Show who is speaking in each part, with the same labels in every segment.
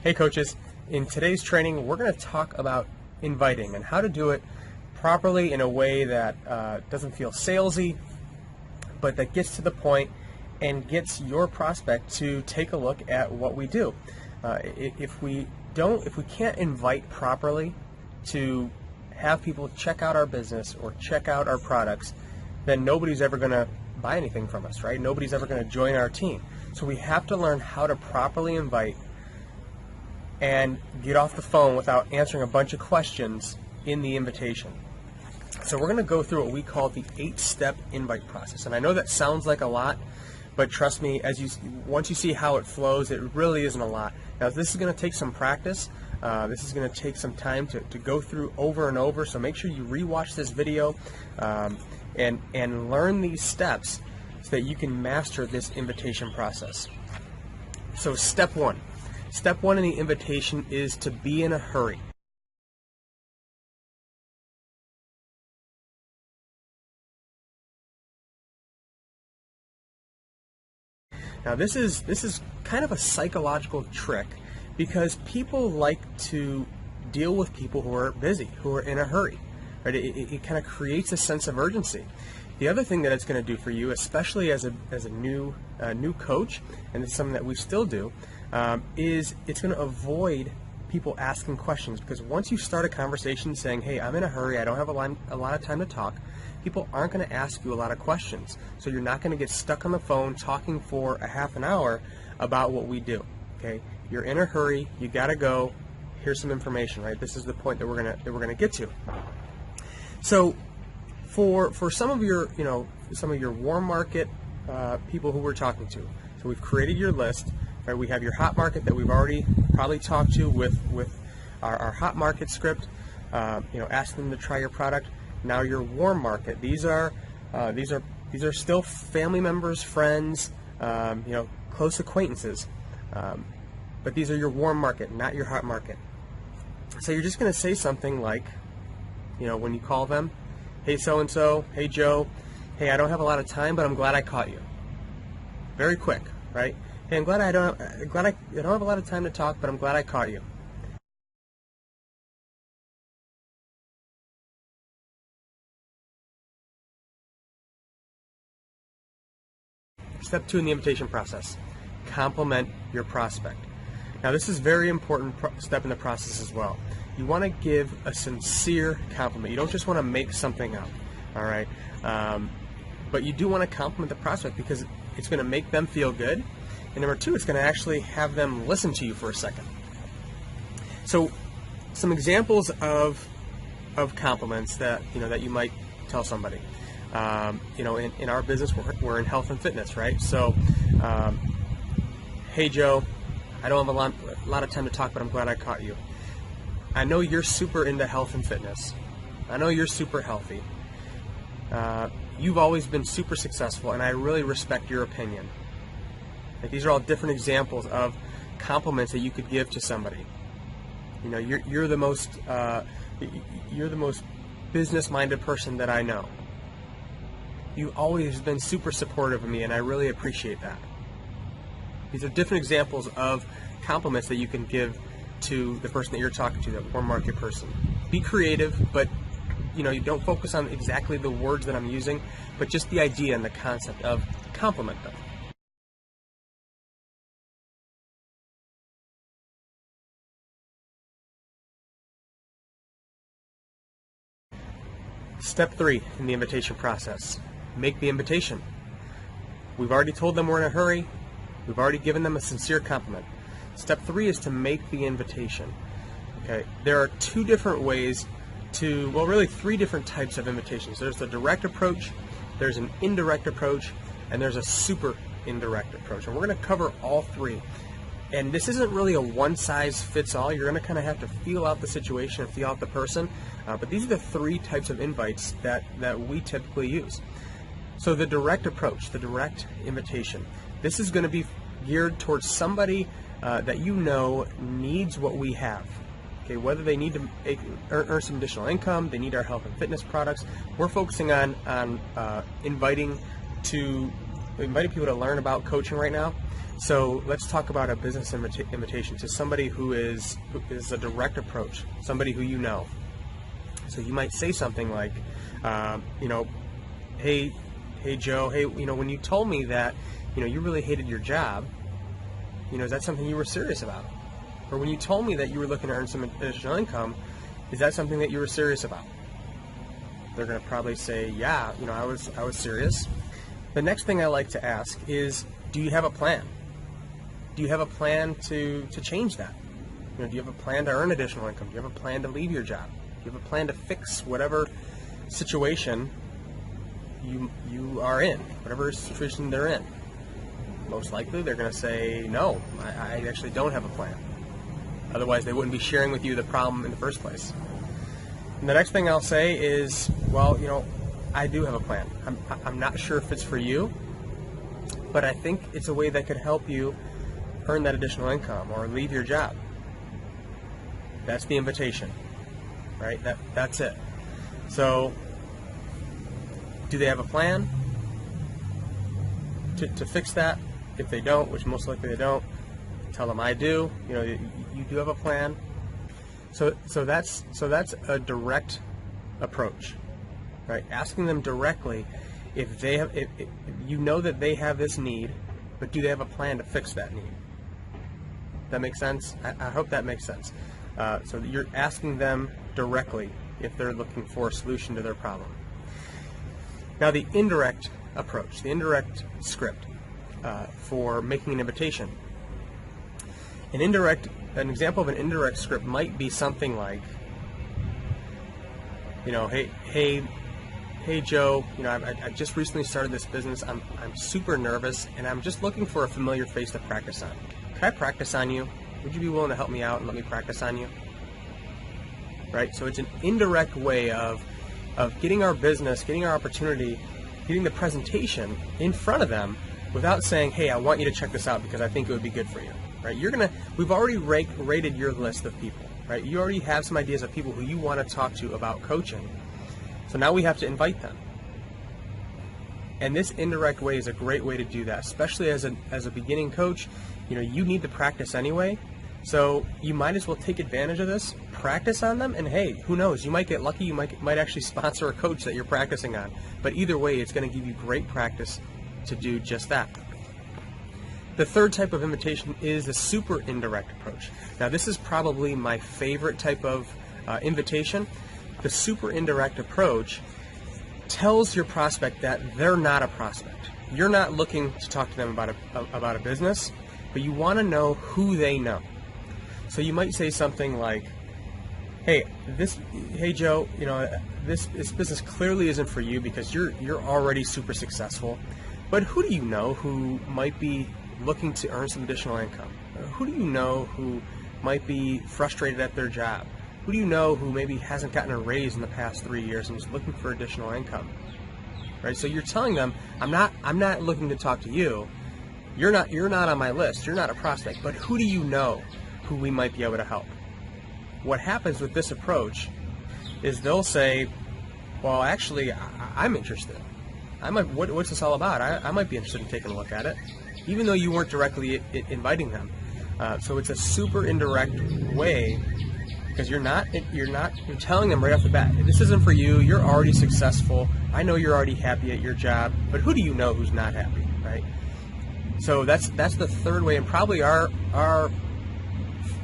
Speaker 1: Hey coaches, in today's training we're going to talk about inviting and how to do it properly in a way that doesn't feel salesy, but that gets to the point and gets your prospect to take a look at what we do. If we can't invite properly to have people check out our business or check out our products, then nobody's ever going to buy anything from us, right? Nobody's ever going to join our team. So we have to learn how to properly invite and get off the phone without answering a bunch of questions in the invitation. So we're going to go through what we call the 8-step invite process. And I know that sounds like a lot, but trust me, once you see how it flows, it really isn't a lot. Now this is going to take some practice. This is going to take some time to go through over and over. So make sure you rewatch this video and learn these steps so that you can master this invitation process. So step one. Step one in the invitation is to be in a hurry. Now this is kind of a psychological trick because people like to deal with people who are busy, who are in a hurry. Right? It kind of creates a sense of urgency. The other thing that it's going to do for you, especially as a new coach, and it's something that we still do, is it's going to avoid people asking questions, because once you start a conversation saying, hey, I'm in a hurry, I don't have a lot of time to talk, people aren't going to ask you a lot of questions. So you're not going to get stuck on the phone talking for a half an hour about what we do. Okay? You're in a hurry, you got to go, here's some information, right? This is the point that we're going to get to. So for some of your warm market people who we're talking to, so we've created your list. Right, we have your hot market that we've already probably talked to with our hot market script. Ask them to try your product. Now your warm market. These are still family members, friends, close acquaintances. But these are your warm market, not your hot market. So you're just going to say something like, when you call them, hey so and so, hey Joe, hey, I don't have a lot of time, but I'm glad I caught you. Very quick, right? Hey, I'm glad I don't have a lot of time to talk, but I'm glad I caught you. Step 2 in the invitation process: compliment your prospect. Now this is a very important step in the process as well. You want to give a sincere compliment. You don't just want to make something up, all right? But you do want to compliment the prospect because it's going to make them feel good. And number 2, it's going to actually have them listen to you for a second. So some examples of compliments that you might tell somebody. In our business, we're in health and fitness, right? So, hey Joe, I don't have a lot of time to talk, but I'm glad I caught you. I know you're super into health and fitness. I know you're super healthy. You've always been super successful, and I really respect your opinion. These are all different examples of compliments that you could give to somebody. You're the most business-minded person that I know. You've always been super supportive of me, and I really appreciate that. These are different examples of compliments that you can give to the person that you're talking to, that warm market person. Be creative, but you don't focus on exactly the words that I'm using, but just the idea and the concept of compliment them. Step 3 in the invitation process: make the invitation. We've already told them we're in a hurry. We've already given them a sincere compliment. Step 3 is to make the invitation. Okay, there are 2 different ways really 3 different types of invitations. There's the direct approach, there's an indirect approach, and there's a super indirect approach. And we're going to cover all 3. And this isn't really a one-size-fits-all. You're going to kind of have to feel out the situation and feel out the person. But these are the 3 types of invites that we typically use. So the direct approach, the direct invitation, this is going to be geared towards somebody that needs what we have. Okay, whether they need to earn some additional income, they need our health and fitness products. We're focusing on inviting people to learn about coaching right now. So let's talk about a business invitation to somebody who is a direct approach, somebody who you know. So you might say something like, hey Joe, hey, when you told me that, you really hated your job, is that something you were serious about? Or when you told me that you were looking to earn some additional income, is that something that you were serious about? They're going to probably say, yeah, I was serious. The next thing I like to ask is, do you have a plan? Do you have a plan to change that? Do you have a plan to earn additional income? Do you have a plan to leave your job? Do you have a plan to fix whatever situation you are in, whatever situation they're in? Most likely they're going to say, no, I actually don't have a plan. Otherwise they wouldn't be sharing with you the problem in the first place. And the next thing I'll say is, well, I do have a plan. I'm not sure if it's for you, but I think it's a way that could help you earn that additional income or leave your job. That's the invitation, right? That's it. So, do they have a plan to fix that? If they don't, which most likely they don't, tell them I do. You do have a plan. So that's a direct approach, right? Asking them directly if they have, if you know that they have this need, but do they have a plan to fix that need? That makes sense? I hope that makes sense. So that you're asking them directly if they're looking for a solution to their problem. Now the indirect approach, the indirect script for making an invitation. An example of an indirect script might be something like, hey Joe, I just recently started this business. I'm super nervous, and I'm just looking for a familiar face to practice on. Could I practice on you? Would you be willing to help me out and let me practice on you? Right? So it's an indirect way of getting our business, getting our opportunity, getting the presentation in front of them without saying, hey, I want you to check this out because I think it would be good for you. Right? We've already rated your list of people. Right? You already have some ideas of people who you want to talk to about coaching. So now we have to invite them. And this indirect way is a great way to do that, especially as a beginning coach. You need to practice anyway. So you might as well take advantage of this, practice on them, and hey, who knows? You might get lucky. You might actually sponsor a coach that you're practicing on. But either way, it's going to give you great practice to do just that. The third type of invitation is the super indirect approach. Now, this is probably my favorite type of invitation. The super indirect approach tells your prospect that they're not a prospect. You're not looking to talk to them about a business, but you want to know who they know. So you might say something like, hey Joe, this business clearly isn't for you because you're already super successful. But who do you know who might be looking to earn some additional income? Who do you know who might be frustrated at their job? Who do you know who maybe hasn't gotten a raise in the past 3 years and is looking for additional income? Right? So you're telling them, I'm not looking to talk to you. You're not on my list. You're not a prospect. But who do you know who we might be able to help? What happens with this approach is they'll say, well, actually, I'm interested. What's this all about? I might be interested in taking a look at it, even though you weren't directly inviting them. So it's a super indirect way because you're telling them right off the bat, this isn't for you. You're already successful. I know you're already happy at your job, but who do you know who's not happy, right? So that's the third way, and probably our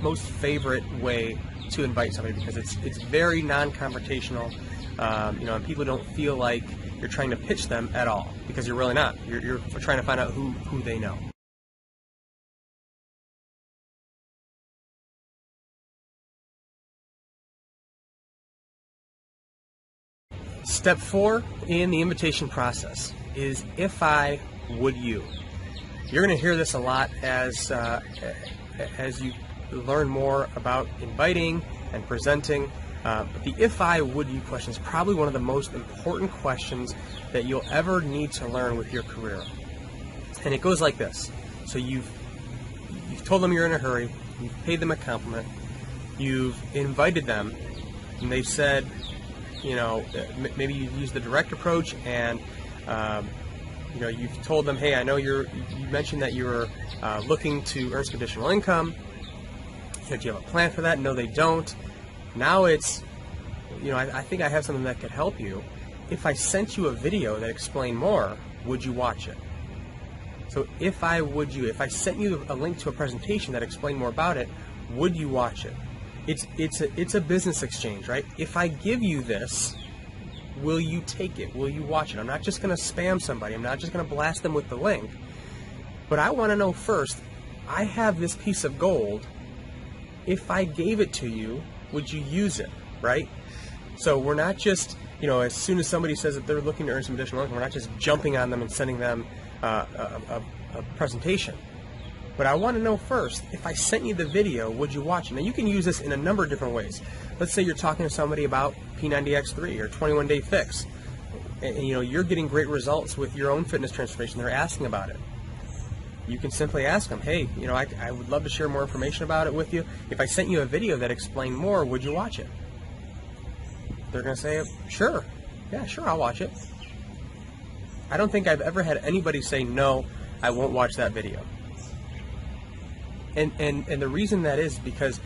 Speaker 1: most favorite way to invite somebody because it's very non-confrontational, and people don't feel like you're trying to pitch them at all because you're really not. You're trying to find out who they know. Step 4 in the invitation process is if I, would you. You're going to hear this a lot as you learn more about inviting and presenting. But the if I, would you question is probably one of the most important questions that you'll ever need to learn with your career. And it goes like this. So you've told them you're in a hurry, you've paid them a compliment, you've invited them, and they've said, maybe you use the direct approach and you've told them, hey, I know you mentioned that you're looking to earn some additional income. Do you have a plan for that? No, they don't. Now it's, I think I have something that could help you. If I sent you a video that explained more, would you watch it? So if I sent you a link to a presentation that explained more about it, would you watch it? It's a business exchange, right? If I give you this, will you take it? Will you watch it? I'm not just going to spam somebody. I'm not just going to blast them with the link. But I want to know first, I have this piece of gold. If I gave it to you, would you use it, right? So we're not just, as soon as somebody says that they're looking to earn some additional income, we're not just jumping on them and sending them a presentation. But I want to know first, if I sent you the video, would you watch it? Now you can use this in a number of different ways. Let's say you're talking to somebody about P90X3 or 21-day fix, and you're getting great results with your own fitness transformation. They're asking about it. You can simply ask them, hey, I would love to share more information about it with you. If I sent you a video that explained more, would you watch it? They're going to say, sure. Yeah, sure, I'll watch it. I don't think I've ever had anybody say, no, I won't watch that video. And the reason that is because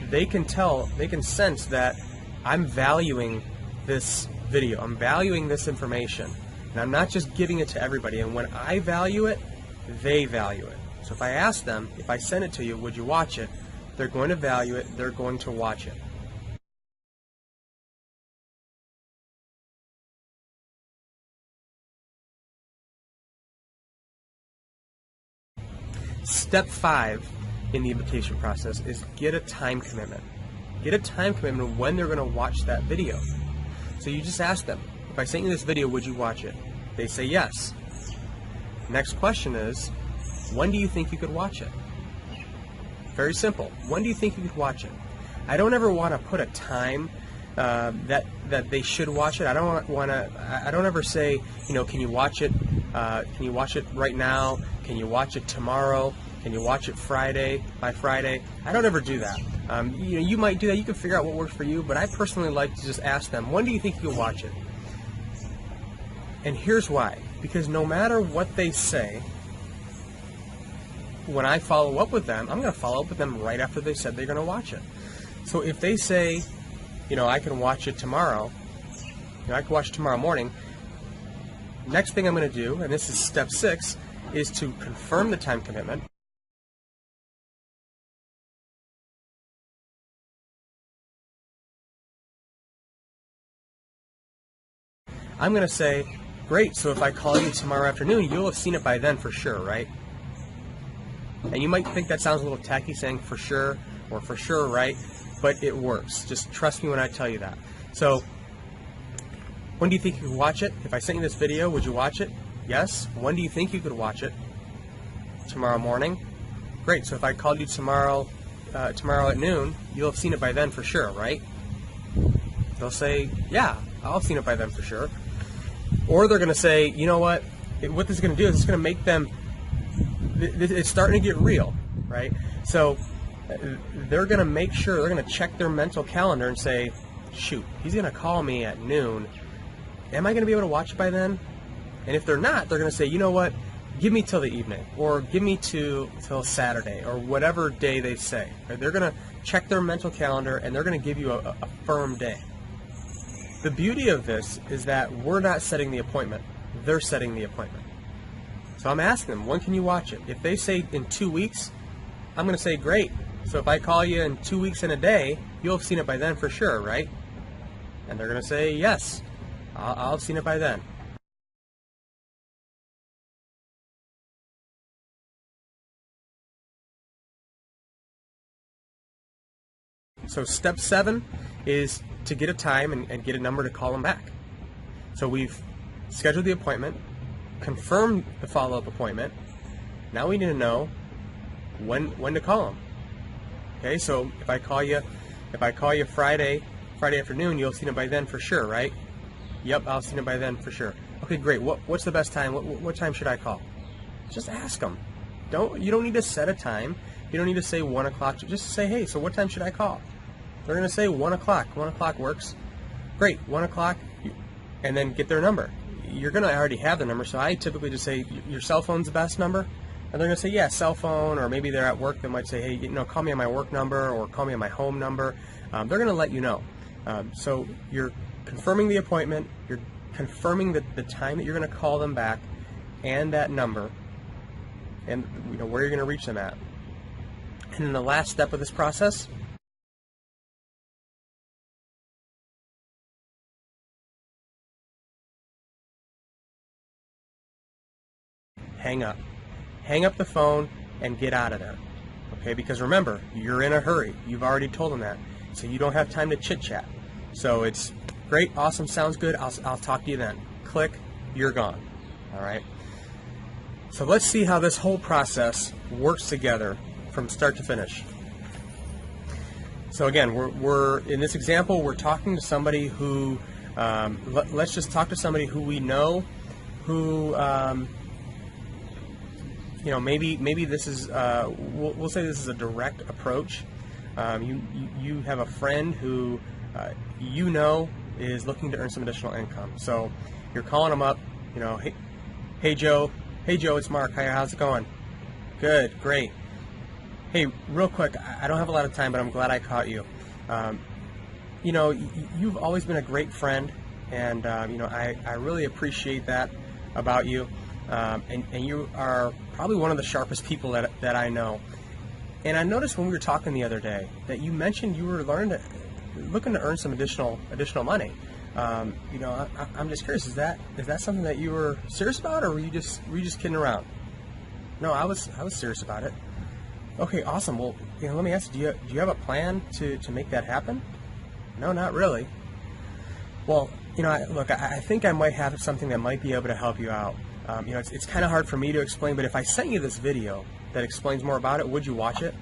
Speaker 1: they can sense that I'm valuing this video. I'm valuing this information. And I'm not just giving it to everybody. And when I value it, they value it. So if I ask them, if I send it to you, would you watch it? They're going to value it. They're going to watch it. Step 5 in the invitation process is get a time commitment. Get a time commitment when they're going to watch that video. So you just ask them, if I sent you this video, would you watch it? They say yes. Next question is, when do you think you could watch it? Very simple. When do you think you could watch it? I don't ever want to put a time that they should watch it. I don't ever say, can you watch it? Can you watch it right now? Can you watch it tomorrow? Can you watch it by Friday? I don't ever do that. You might do that. You can figure out what works for you, but I personally like to just ask them, when do you think you can watch it? And here's why. Because no matter what they say, when I follow up with them, I'm going to follow up with them right after they said they're going to watch it. So if they say, I can watch it tomorrow, I can watch it tomorrow morning, next thing I'm going to do, and this is step 6, is to confirm the time commitment. I'm going to say, great, so if I call you tomorrow afternoon, you'll have seen it by then for sure, right? And you might think that sounds a little tacky saying for sure or for sure, right? But it works. Just trust me when I tell you that. So, when do you think you could watch it? If I sent you this video, would you watch it? Yes. When do you think you could watch it? Tomorrow morning? Great, so if I called you tomorrow at noon, you'll have seen it by then for sure, right? They'll say, yeah, I'll have seen it by then for sure. Or they're going to say, you know what this is going to do is it's going to make them, it's starting to get real, right? So they're going to make sure, they're going to check their mental calendar and say, shoot, he's going to call me at noon. Am I going to be able to watch it by then? And if they're not, they're going to say, you know what, give me till the evening, or give me till Saturday, or whatever day they say. Right? They're going to check their mental calendar, and they're going to give you a firm day. The beauty of this is that we're not setting the appointment. They're setting the appointment. So I'm asking them, when can you watch it? If they say in 2 weeks, I'm going to say, great. So if I call you in 2 weeks and a day, you'll have seen it by then for sure, right? And they're going to say, yes, I'll have seen it by then. So step 7 is to get a time and get a number to call them back. So we've scheduled the appointment, confirmed the follow-up appointment. Now we need to know when to call them. Okay, so if I call you Friday afternoon, you'll have seen it by then for sure, right? Yep, I'll have seen it by then for sure. Okay, great. What's the best time? What time should I call? Just ask them. You don't need to set a time. You don't need to say 1 o'clock. Just say, hey, so what time should I call? They're going to say 1 o'clock. 1 o'clock works. Great, 1 o'clock, and then get their number. you're going to already have the number, so I typically just say, your cell phone's the best number? And they're going to say, yeah, cell phone, or maybe they're at work, they might say, hey, call me on my work number or call me on my home number. They're going to let you know. So you're confirming the appointment, you're confirming the time that you're going to call them back and that number and where you're going to reach them at. And then the last step of this process, hang up. Hang up the phone and get out of there. Okay, because remember, you're in a hurry. You've already told them that. So you don't have time to chit-chat. So it's great, awesome, sounds good. I'll talk to you then. Click, you're gone. All right? So let's see how this whole process works together from start to finish. So again, we're in this example, we're talking to somebody who, let's just talk to somebody who we know, who, maybe this is, we'll say this is a direct approach. You have a friend who is looking to earn some additional income. So you're calling them up, hey Joe, it's Mark. How's it going? Good, great. Hey, real quick, I don't have a lot of time, but I'm glad I caught you. You've always been a great friend, and I really appreciate that about you. And you are probably one of the sharpest people that I know. And I noticed when we were talking the other day that you mentioned you were looking to earn some additional money. I'm just curious, is that something that you were serious about, or were you just kidding around? No, I was serious about it. Okay, awesome. Well, let me ask you, do you have a plan to make that happen? No, not really. Well, I think I might have something that might be able to help you out. It's kind of hard for me to explain, but if I sent you this video that explains more about it, would you watch it?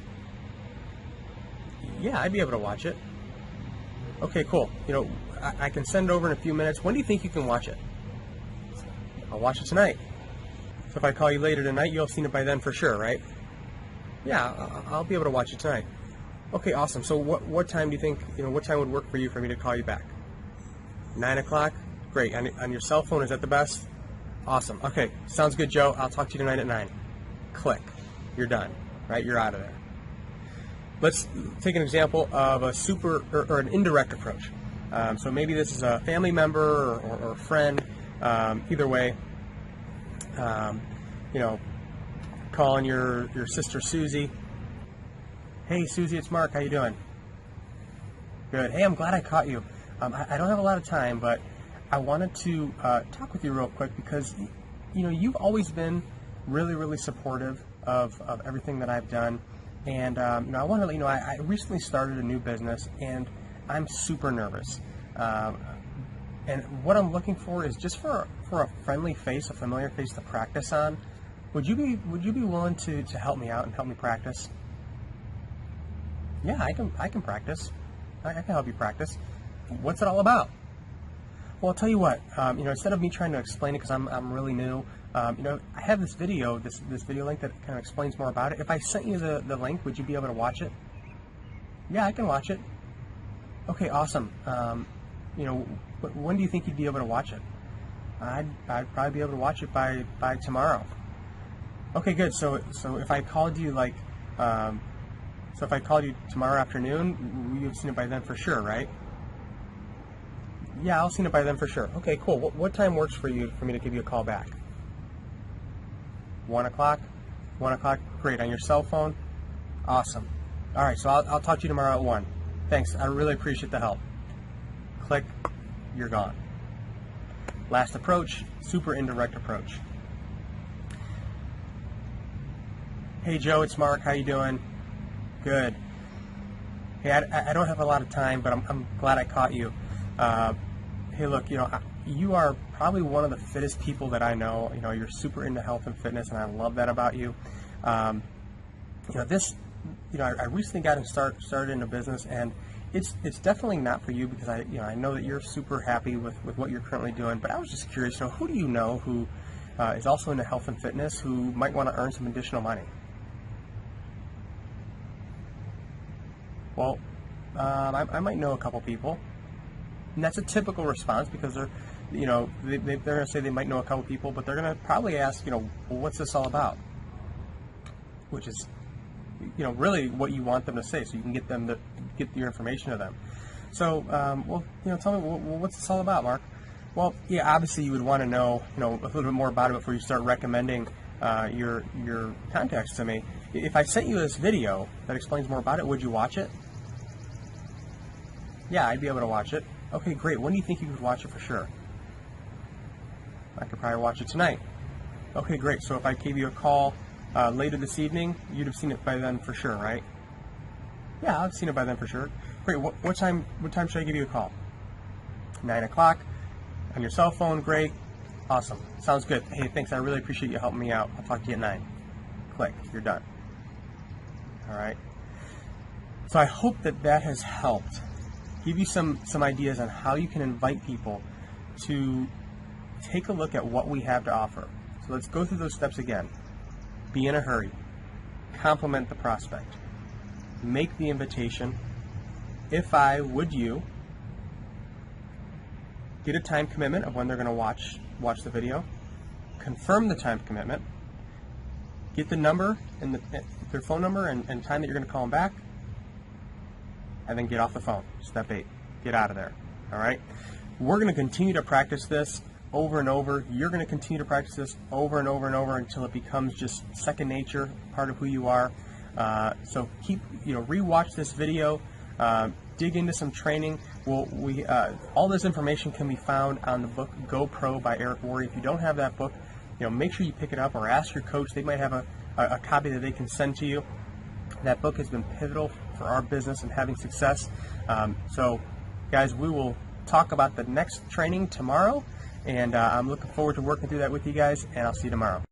Speaker 1: Yeah, I'd be able to watch it. Okay, cool. I can send it over in a few minutes. When do you think you can watch it? I'll watch it tonight. So if I call you later tonight, you'll have seen it by then for sure, right? Yeah, I'll be able to watch it tonight. Okay, awesome. So what time do you think, what time would work for you for me to call you back? 9 o'clock? Great. On your cell phone, is that the best? Awesome. Okay, sounds good, Joe. I'll talk to you tonight at 9. Click. You're done, right? You're out of there. Let's take an example of a or an indirect approach. So maybe this is a family member or friend. Either way, calling your sister Susie. Hey Susie, it's Mark. How you doing? Good. Hey, I'm glad I caught you. I don't have a lot of time, but I wanted to talk with you real quick because you've always been really, really supportive of everything that I've done, and I want to let you know I recently started a new business and I'm super nervous. And what I'm looking for is just for a friendly face, a familiar face to practice on. Would you be willing to help me out and help me practice? Yeah, I can practice. I can help you practice. What's it all about? Well, I'll tell you what. Instead of me trying to explain it because I'm really new, I have this video, this video link that kind of explains more about it. If I sent you the link, would you be able to watch it? Yeah, I can watch it. Okay, awesome. When do you think you'd be able to watch it? I'd probably be able to watch it by tomorrow. Okay, good. So if I called you if I called you tomorrow afternoon, you've seen it by then for sure, right? Yeah, I'll see it by then for sure. Okay, cool. What time works for you for me to give you a call back? 1 o'clock? 1 o'clock? Great. On your cell phone? Awesome. All right, so I'll talk to you tomorrow at 1. Thanks. I really appreciate the help. Click. You're gone. Last approach, super indirect approach. Hey Joe, it's Mark. How you doing? Good. Hey, I don't have a lot of time, but I'm glad I caught you. Hey, look, you are probably one of the fittest people that I know. You're super into health and fitness, and I love that about you. I recently got started in a business, and it's definitely not for you because I know that you're super happy with what you're currently doing. But I was just curious, who do you know who is also into health and fitness who might want to earn some additional money? Well, I might know a couple people. And that's a typical response because they're they're going to say they might know a couple people, but they're going to probably ask, well, what's this all about? Which is, really what you want them to say, so you can get them to get your information to them. So, tell me, well, what's this all about, Mark? Well, yeah, obviously you would want to know, a little bit more about it before you start recommending your contacts to me. If I sent you this video that explains more about it, would you watch it? Yeah, I'd be able to watch it. Okay, great. When do you think you could watch it for sure? I could probably watch it tonight. Okay, great. So if I gave you a call later this evening, you'd have seen it by then for sure, right? Yeah, I've seen it by then for sure. Great. What time should I give you a call? 9 o'clock on your cell phone. Great. Awesome. Sounds good. Hey, thanks. I really appreciate you helping me out. I'll talk to you at 9. Click. You're done. All right. So I hope that has helped give you some ideas on how you can invite people to take a look at what we have to offer. So let's go through those steps again. Be in a hurry. Compliment the prospect. Make the invitation. If I would you, get a time commitment of when they're going to watch the video. Confirm the time commitment. Get the number and their phone number and time that you're going to call them back. And then get off the phone. Step 8. Get out of there. All right? We're going to continue to practice this over and over. You're going to continue to practice this over and over and over until it becomes just second nature, part of who you are. So keep, rewatch this video. Dig into some training. All this information can be found on the book Go Pro by Eric Worre. If you don't have that book, make sure you pick it up or ask your coach. They might have a copy that they can send to you. That book has been pivotal for our business and having success. So, guys, we will talk about the next training tomorrow, and I'm looking forward to working through that with you guys, and I'll see you tomorrow.